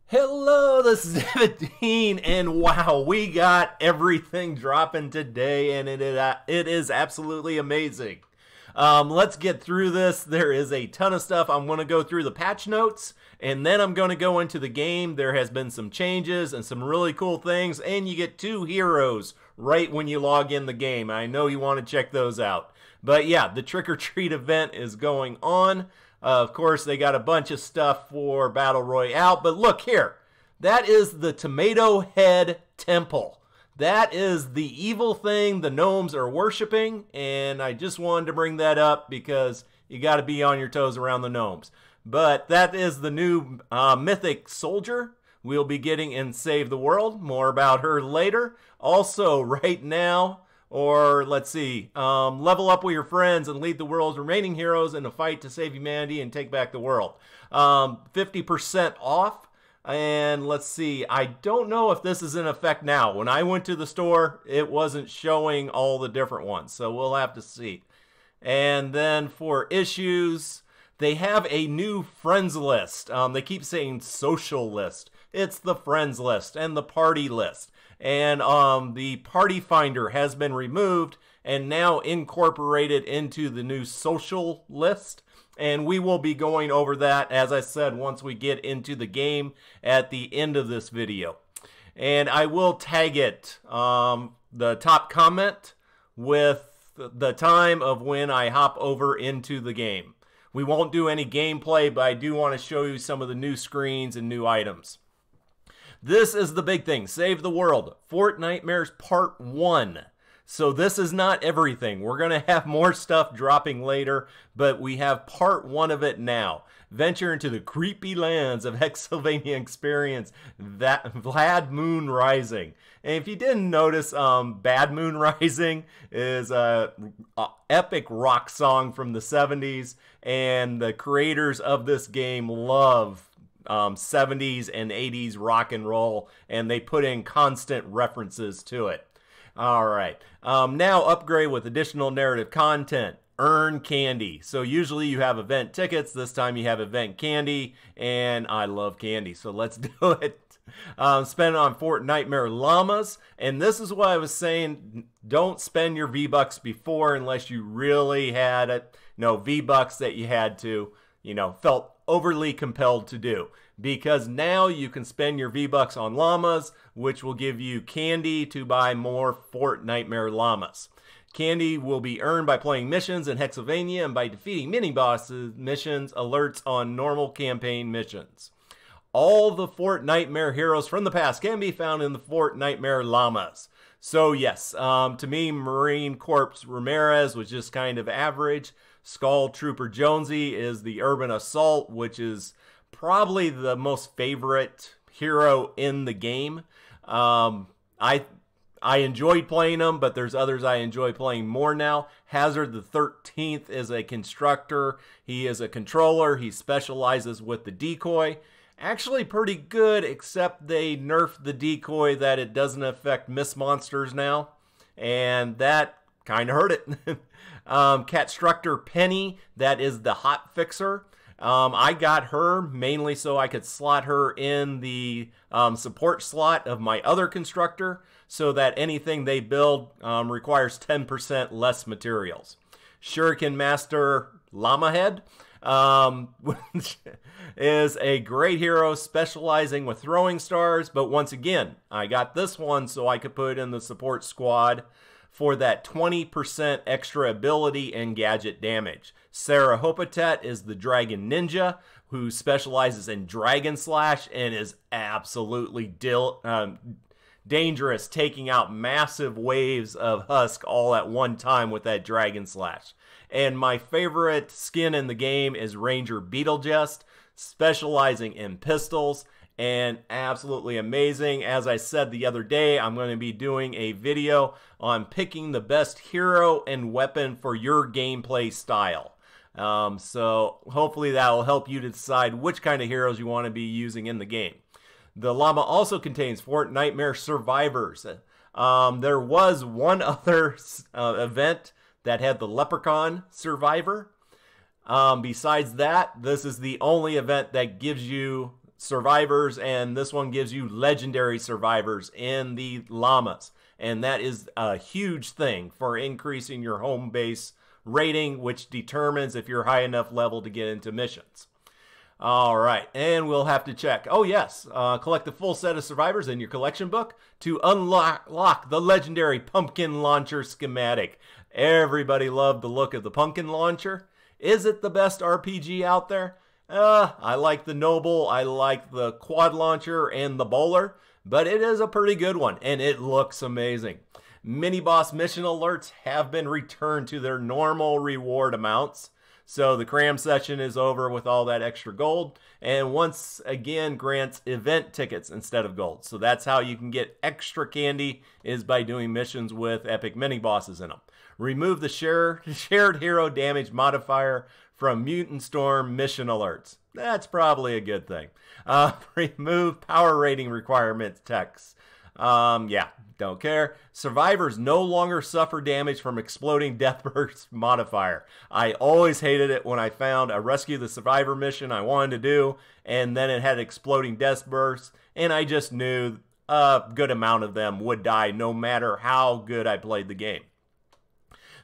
Hello, this is 17, and wow, we got everything dropping today, and it is absolutely amazing. Let's get through this. There is a ton of stuff. I'm going to go through the patch notes, and then I'm going to go into the game. There has been some changes and some really cool things, and you get 2 heroes right when you log in the game. I know you want to check those out. But yeah, the Trick or Treat event is going on. Of course, they got a bunch of stuff for Battle Royale, but look here. That is the Tomato Head Temple. That is the evil thing the gnomes are worshiping, and I just wanted to bring that up because you got to be on your toes around the gnomes. But that is the new mythic soldier we'll be getting in Save the World. More about her later. Also, right now, or let's see, level up with your friends and lead the world's remaining heroes in a fight to save humanity and take back the world. 50% off. And let's see, I don't know if this is in effect now. When I went to the store, it wasn't showing all the different ones. So we'll have to see. And then for issues, they have a new friends list. They keep saying social list. It's the friends list and the party list. And the party finder has been removed and now incorporated into the new social list. And we will be going over that, as I said, once we get into the game at the end of this video. And I will tag it, the top comment, with the time of when I hop over into the game. We won't do any gameplay, but I do want to show you some of the new screens and new items. This is the big thing. Save the World. Fortnitemares Part 1. So this is not everything. We're going to have more stuff dropping later, but we have Part 1 of it now. Venture into the creepy lands of Hexylvania experience that Bad Moon Rising. And if you didn't notice, Bad Moon Rising is a epic rock song from the 70s, and the creators of this game love 70s and 80s rock and roll, and they put in constant references to it. All right, now upgrade with additional narrative content. Earn candy. So usually you have event tickets. This time you have event candy, and I love candy, so let's do it. Spend it on Fortnitemares llamas, and this is what I was saying. Don't spend your V-Bucks before unless you really had it. No V-Bucks that you had to, felt overly compelled to do, because now you can spend your V-Bucks on llamas, which will give you candy to buy more Fortnitemares llamas. Candy will be earned by playing missions in Hexylvania and by defeating mini-bosses missions alerts on normal campaign missions. All the Fortnitemares heroes from the past can be found in the Fortnitemares llamas. So yes, to me, Marine Corps Ramirez was just kind of average. Skull Trooper Jonesy is the Urban Assault, which is probably the most favorite hero in the game. I enjoyed playing him, but there's others I enjoy playing more now. Hazard the 13th is a Constructor. He is a controller. He specializes with the decoy. Actually pretty good, except they nerfed the decoy that it doesn't affect miss monsters now, and that kind of hurt it. Constructor Penny, that is the hot fixer. I got her mainly so I could slot her in the support slot of my other Constructor, so that anything they build requires 10% less materials. Shuriken Master Llama Head, which is a great hero specializing with throwing stars, but once again, I got this one so I could put in the support squad for that 20% extra ability and gadget damage. Sarah Hopotet is the Dragon Ninja, who specializes in Dragon Slash and is absolutely dangerous, taking out massive waves of Husk all at one time with that Dragon Slash. And my favorite skin in the game is Ranger Beetlejuice, specializing in pistols, and absolutely amazing. As I said the other day, I'm going to be doing a video on picking the best hero and weapon for your gameplay style. So hopefully that will help you to decide which kind of heroes you want to be using in the game. The llama also contains Fortnitemares Survivors. There was one other event that had the Leprechaun Survivor. Besides that, this is the only event that gives you survivors, and this one gives you legendary survivors in the llamas. And that is a huge thing for increasing your home base rating, which determines if you're high enough level to get into missions. All right, and we'll have to check. Oh, yes, collect the full set of survivors in your collection book to unlock the legendary pumpkin launcher schematic. Everybody loved the look of the pumpkin launcher. Is it the best RPG out there? I like the Noble, I like the quad launcher and the bowler, but it is a pretty good one, and it looks amazing. Mini-boss mission alerts have been returned to their normal reward amounts. So the cram session is over with all that extra gold, and once again grants event tickets instead of gold. So that's how you can get extra candy, is by doing missions with epic mini bosses in them. Remove the shared hero damage modifier from Mutant Storm mission alerts. That's probably a good thing. Remove power rating requirements text. Yeah, don't care. Survivors no longer suffer damage from exploding death burst modifier. I always hated it when I found a rescue the survivor mission I wanted to do, and then it had exploding death bursts, and I just knew a good amount of them would die no matter how good I played the game.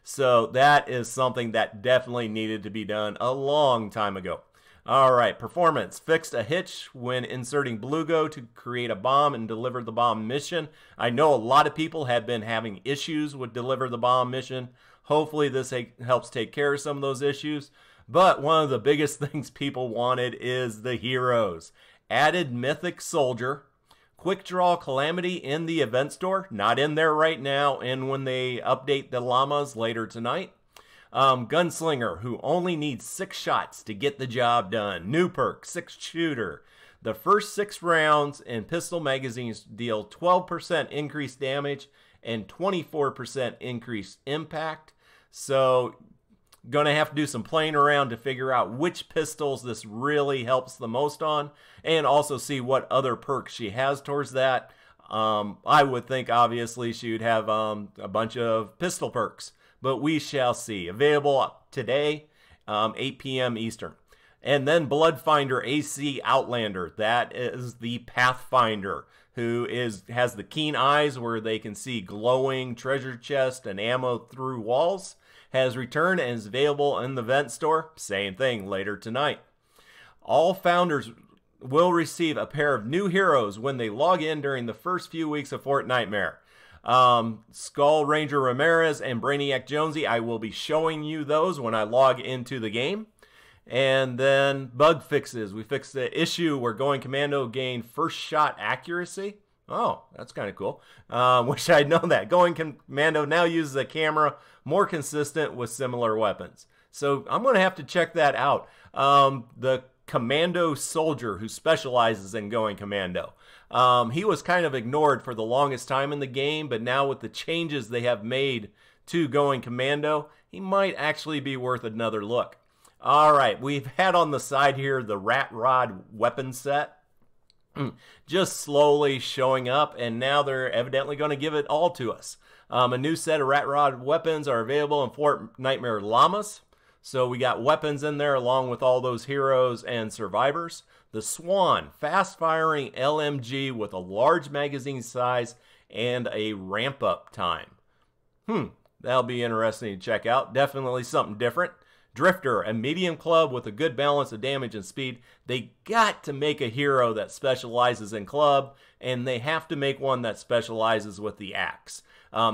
So that is something that definitely needed to be done a long time ago. All right, performance. Fixed a hitch when inserting Bluego to create a bomb and deliver the bomb mission. I know a lot of people have been having issues with deliver the bomb mission. Hopefully this helps take care of some of those issues. But one of the biggest things people wanted is the heroes. Added Mythic Soldier. Quick Draw Calamity in the event store. Not in there right now, and when they update the llamas later tonight. Gunslinger, who only needs 6 shots to get the job done. New perk, 6 shooter. The first 6 rounds in pistol magazines deal 12% increased damage and 24% increased impact. So, gonna have to do some playing around to figure out which pistols this really helps the most on, and also see what other perks she has towards that. I would think obviously she would have a bunch of pistol perks, but we shall see. Available today, 8 p.m. Eastern. And then Bloodfinder AC Outlander. That is the Pathfinder, who has the keen eyes where they can see glowing treasure chest and ammo through walls. Has returned and is available in the vent store. Same thing later tonight. All founders will receive a pair of new heroes when they log in during the first few weeks of Fortnite. Skull Ranger Ramirez and Brainiac Jonesy, I will be showing you those when I log into the game. And then bug fixes. We fixed the issue where Going Commando gained first shot accuracy. Oh, that's kind of cool. Wish I'd known that. Going Commando now uses a camera more consistent with similar weapons. So I'm going to have to check that out. The Commando soldier who specializes in Going Commando. He was kind of ignored for the longest time in the game, but now with the changes they have made to Going Commando, he might actually be worth another look. All right, we've had on the side here the Rat Rod weapon set. Just slowly showing up, and now they're evidently going to give it all to us. A new set of Rat Rod weapons are available in Fortnite Llamas. So we got weapons in there along with all those heroes and survivors. The Swan, fast-firing LMG with a large magazine size and a ramp-up time. That'll be interesting to check out. Definitely something different. Drifter, a medium club with a good balance of damage and speed. They got to make a hero that specializes in club, and they have to make one that specializes with the axe.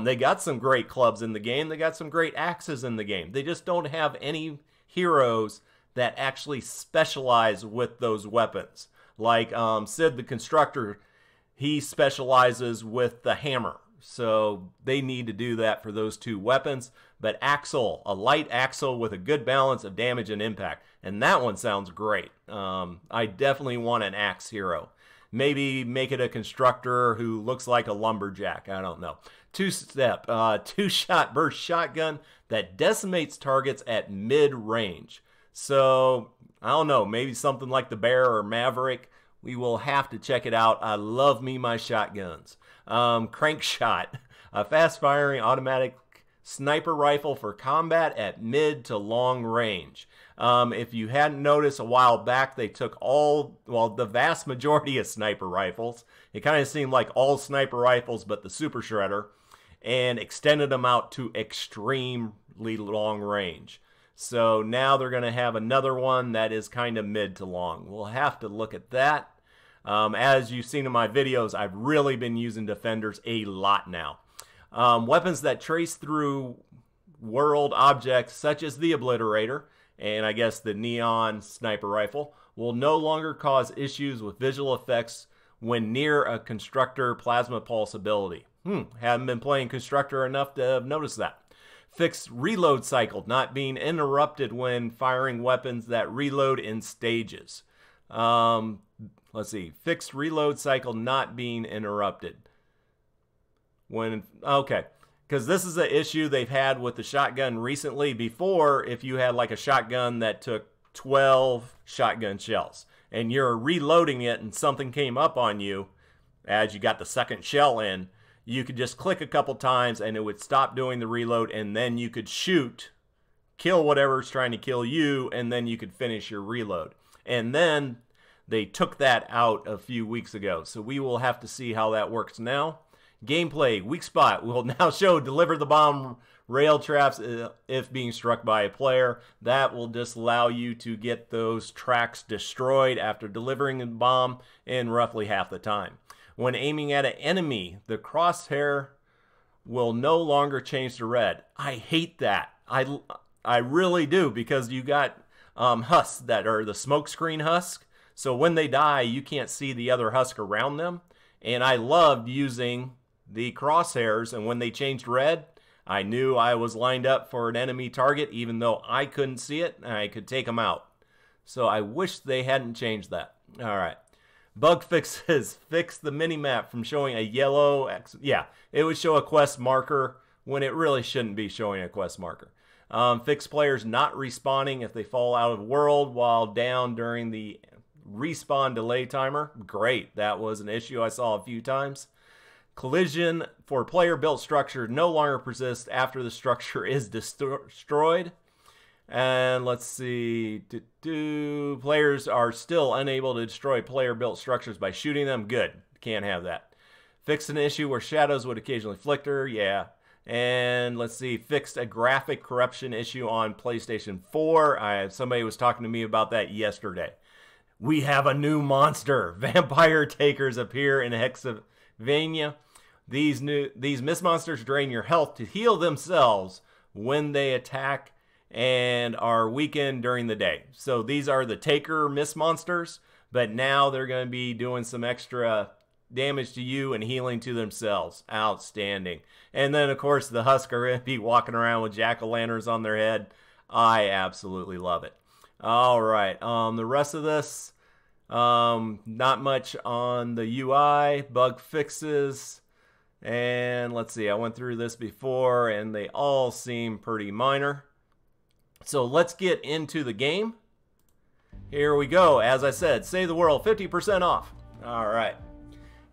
They got some great clubs in the game. They got some great axes in the game. They just don't have any heroes that actually specialize with those weapons. Like Sid the Constructor, he specializes with the hammer. So they need to do that for those 2 weapons. But Axle, a light Axle with a good balance of damage and impact. And that one sounds great. I definitely want an axe hero. Maybe make it a Constructor who looks like a lumberjack. I don't know. 2-step, 2-shot burst shotgun that decimates targets at mid-range. So, I don't know. Maybe something like the Bear or Maverick. We will have to check it out. I love me my shotguns. Crankshot, a fast-firing automatic sniper rifle for combat at mid to long range. If you hadn't noticed, a while back they took the vast majority of sniper rifles. It kind of seemed like all sniper rifles but the Super Shredder, and extended them out to extremely long range. So now they're going to have another one that is kind of mid to long. We'll have to look at that. As you've seen in my videos, I've really been using Defenders a lot now. Weapons that trace through world objects such as the Obliterator and I guess the Neon Sniper Rifle will no longer cause issues with visual effects when near a Constructor Plasma Pulse ability. Haven't been playing Constructor enough to have noticed that. Fixed reload cycle not being interrupted when firing weapons that reload in stages. Let's see. Fixed reload cycle not being interrupted. Okay. Because this is an issue they've had with the shotgun recently. Before, if you had like a shotgun that took 12 shotgun shells and you're reloading it and something came up on you as you got the second shell in, you could just click a couple times and it would stop doing the reload, and then you could shoot, kill whatever's trying to kill you, and then you could finish your reload. And then they took that out a few weeks ago, so we will have to see how that works now. Gameplay, weak spot will now show deliver the bomb rail traps if being struck by a player. That will just allow you to get those tracks destroyed after delivering the bomb in roughly half the time. When aiming at an enemy, the crosshair will no longer change to red. I hate that. I really do, because you got husks that are the smoke screen husk. So when they die, you can't see the other husk around them. And I loved using the crosshairs, and when they changed red, I knew I was lined up for an enemy target, even though I couldn't see it, and I could take them out. So I wish they hadn't changed that. All right. Bug fixes. Fix the minimap from showing a yellow yeah, it would show a quest marker when it really shouldn't be showing a quest marker. Fix players not respawning if they fall out of world while down during the respawn delay timer. Great. That was an issue I saw a few times. Collision for player-built structure no longer persists after the structure is destroyed. And let's see. Players are still unable to destroy player-built structures by shooting them. Good. Can't have that. Fixed an issue where shadows would occasionally flicker. Yeah. And let's see. Fixed a graphic corruption issue on PlayStation 4. Somebody was talking to me about that yesterday. We have a new monster. Vampire takers appear in Hexavania. These mist monsters drain your health to heal themselves when they attack and are weakened during the day. So these are the taker mist monsters, but now they're going to be doing some extra damage to you and healing to themselves. Outstanding. And then, of course, the husk are going to be walking around with jack-o'-lanterns on their head. I absolutely love it. All right. The rest of this, not much on the UI, bug fixes. And let's see, I went through this before and they all seem pretty minor. So let's get into the game. Here we go. As I said, save the world, 50% off. All right.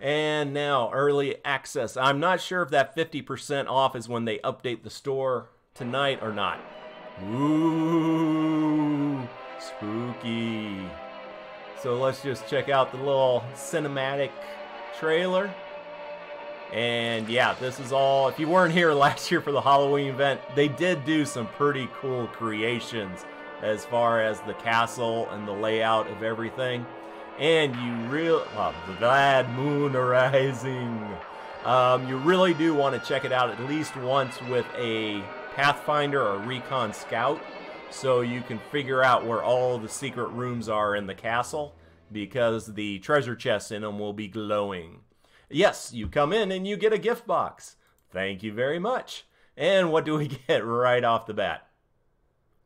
And now early access. I'm not sure if that 50% off is when they update the store tonight or not. Ooh, spooky. So let's just check out the little cinematic trailer. And yeah, this is all, if you weren't here last year for the Halloween event, they did do some pretty cool creations as far as the castle and the layout of everything. And the glad moon arising. You really do want to check it out at least once with a Pathfinder or Recon Scout, so you can figure out where all the secret rooms are in the castle, because the treasure chests in them will be glowing. Yes, you come in and you get a gift box. Thank you very much. And what do we get right off the bat?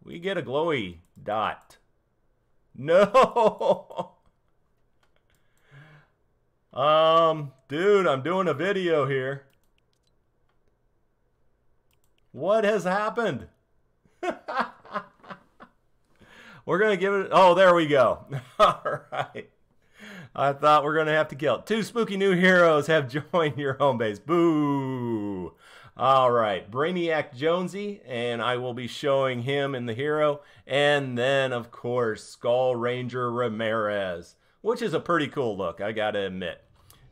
We get a glowy dot. No! Dude, I'm doing a video here. What has happened? We're going to give it... Oh, there we go. All right. I thought we're going to have to kill it. 2 spooky new heroes have joined your home base. Boo! All right, Brainiac Jonesy, and I will be showing him in the hero. And then, of course, Skull Ranger Ramirez, which is a pretty cool look, I gotta admit.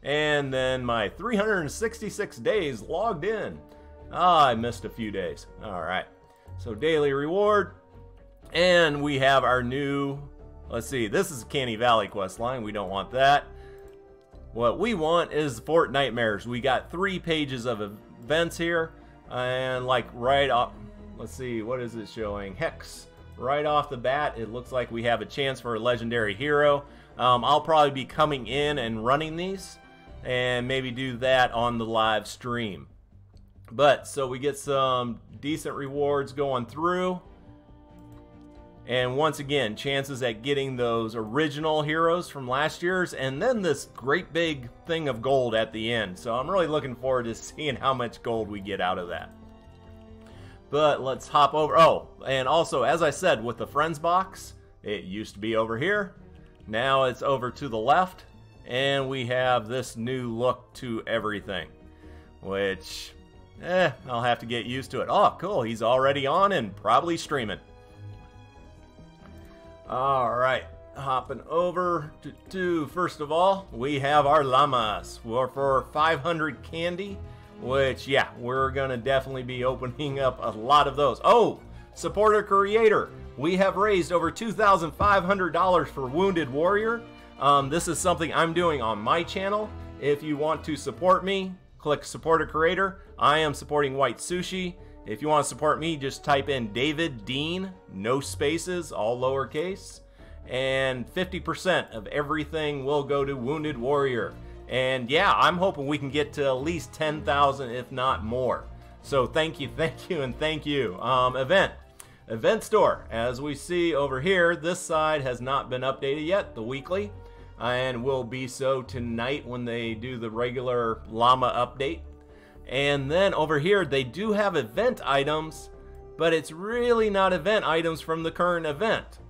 And then my 366 days logged in. I missed a few days. All right, so daily reward. And we have our new, let's see, this is Canny Valley quest line. We don't want that. What we want is Fort Nightmares. We got 3 pages of events here, and like right off, let's see, what is it showing? Hex. Right off the bat, it looks like we have a chance for a legendary hero. I'll probably be coming in and running these, and maybe do that on the live stream. But so we get some decent rewards going through. And once again, chances at getting those original heroes from last year's, and then this great big thing of gold at the end. So I'm really looking forward to seeing how much gold we get out of that. But let's hop over. Oh, and also, as I said, with the Friends box, it used to be over here. Now it's over to the left, and we have this new look to everything, which, I'll have to get used to it. Oh, cool. He's already on and probably streaming. All right, hopping over to first of all, we have our llamas for 500 candy, which, yeah, we're going to definitely be opening up a lot of those. Oh, supporter creator, we have raised over $2,500 for Wounded Warrior. This is something I'm doing on my channel. If you want to support me, click supporter creator. I am supporting White Sushi. If you want to support me, just type in David Dean, no spaces, all lowercase, and 50% of everything will go to Wounded Warrior. And yeah, I'm hoping we can get to at least 10,000, if not more. So thank you, and thank you. Event store, as we see over here, this side has not been updated yet, the weekly, and will be so tonight when they do the regular llama update. And then over here, they do have event items, but it's really not event items from the current event.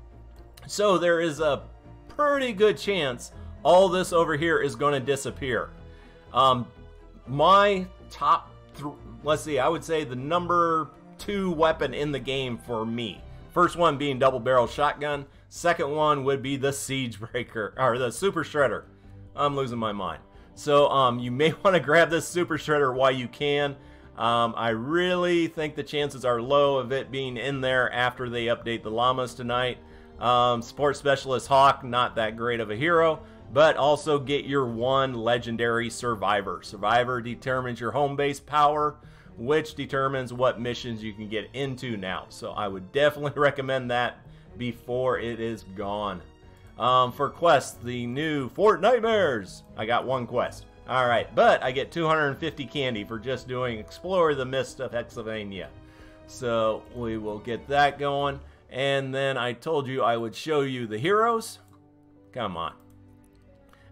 So there is a pretty good chance all this over here is going to disappear. My top, let's see, I would say the number 2 weapon in the game for me. First one being double barrel shotgun. Second one would be the Siege Breaker, or the Super Shredder. I'm losing my mind. So you may want to grab this Super Shredder while you can. I really think the chances are low of it being in there after they update the llamas tonight. Support Specialist Hawk, not that great of a hero, but also get your 1 legendary Survivor. Survivor determines your home base power, which determines what missions you can get into now. So I would definitely recommend that before it is gone. For quests, the new Fort Nightmares. I got 1 quest. Alright, but I get 250 candy for just doing Explore the Mist of Hexavania. So we will get that going. And then I told you I would show you the heroes. Come on.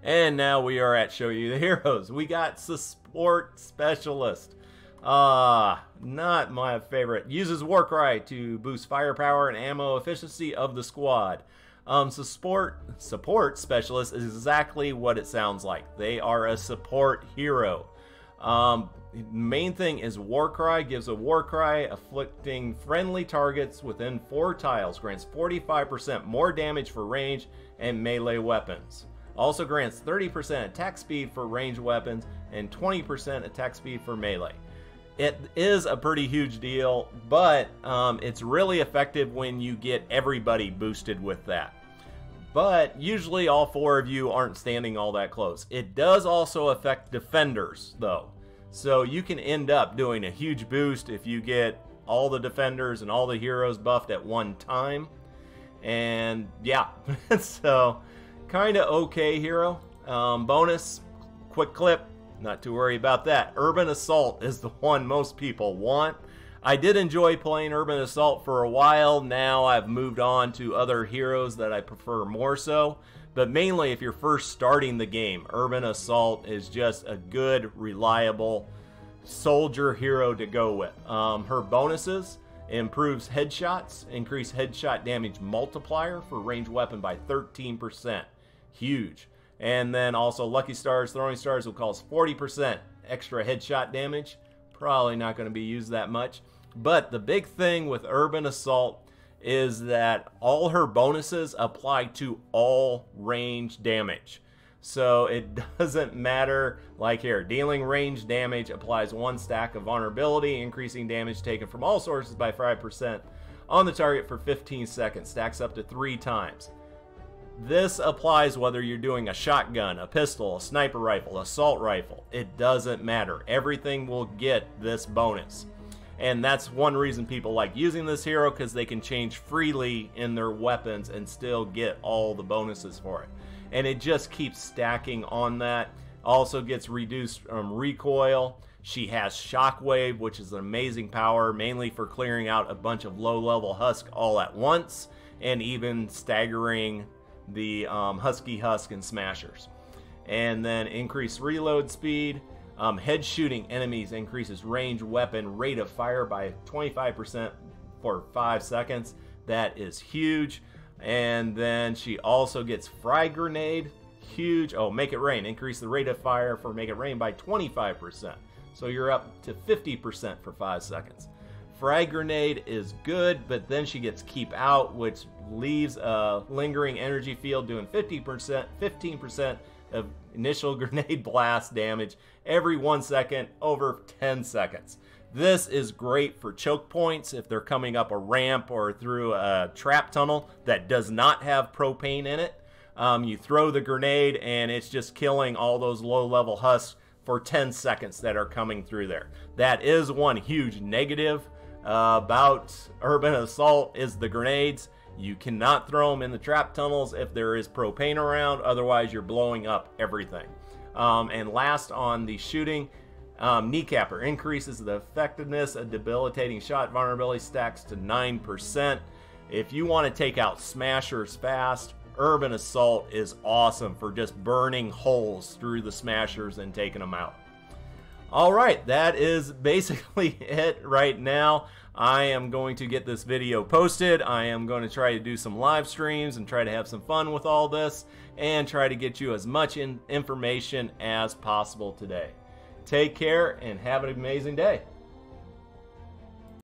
And now we are at Show You the Heroes. We got Support Specialist. Not my favorite. Uses Warcry to boost firepower and ammo efficiency of the squad. Support Specialist is exactly what it sounds like. They are a support hero. Main thing is Warcry. Gives a Warcry afflicting friendly targets within 4 tiles. Grants 45% more damage for range and melee weapons. Also grants 30% attack speed for ranged weapons and 20% attack speed for melee. It is a pretty huge deal, but it's really effective when you get everybody boosted with that. But usually all 4 of you aren't standing all that close. It does also affect defenders, though. So you can end up doing a huge boost if you get all the defenders and all the heroes buffed at one time. And yeah, so kind of okay hero. Bonus, quick clip. Not too worried about that. Urban Assault is the one most people want. I did enjoy playing Urban Assault for a while. Now I've moved on to other heroes that I prefer more so. But mainly if you're first starting the game, Urban Assault is just a good, reliable soldier hero to go with. Her bonuses: improves headshots, increase headshot damage multiplier for ranged weapon by 13%. Huge. And then also Lucky Stars, Throwing Stars will cause 40% extra headshot damage, probably not going to be used that much. But the big thing with Urban Assault is that all her bonuses apply to all range damage. So it doesn't matter, like here, dealing range damage applies 1 stack of vulnerability, increasing damage taken from all sources by 5% on the target for 15 seconds, stacks up to 3 times. This applies whether you're doing a shotgun, a pistol, a sniper rifle, assault rifle. It doesn't matter. Everything will get this bonus. And that's one reason people like using this hero, because they can change freely in their weapons and still get all the bonuses for it. And it just keeps stacking on that. Also gets reduced recoil. She has Shockwave, which is an amazing power, mainly for clearing out a bunch of low-level Husk all at once, and even staggering the Husky Husk and Smashers. And then increased reload speed. Head shooting enemies increases range weapon rate of fire by 25% for 5 seconds. That is huge. And then she also gets Frag Grenade. Huge. Oh, Make It Rain. Increase the rate of fire for Make It Rain by 25%. So you're up to 50% for 5 seconds. Frag Grenade is good, but then she gets Keep Out, which leaves a lingering energy field doing 15% of initial grenade blast damage every 1 second over 10 seconds. This is great for choke points if they're coming up a ramp or through a trap tunnel that does not have propane in it. You throw the grenade and it's just killing all those low-level husks for 10 seconds that are coming through there. That is one huge negative about Urban Assault is the grenades. You cannot throw them in the trap tunnels if there is propane around, otherwise you're blowing up everything. And last on the shooting, Kneecapper increases the effectiveness of debilitating shot vulnerability stacks to 9%. If you want to take out Smashers fast, Urban Assault is awesome for just burning holes through the Smashers and taking them out. Alright, that is basically it right now. I am going to get this video posted. I am going to try to do some live streams and try to have some fun with all this and try to get you as much information as possible today. Take care and have an amazing day.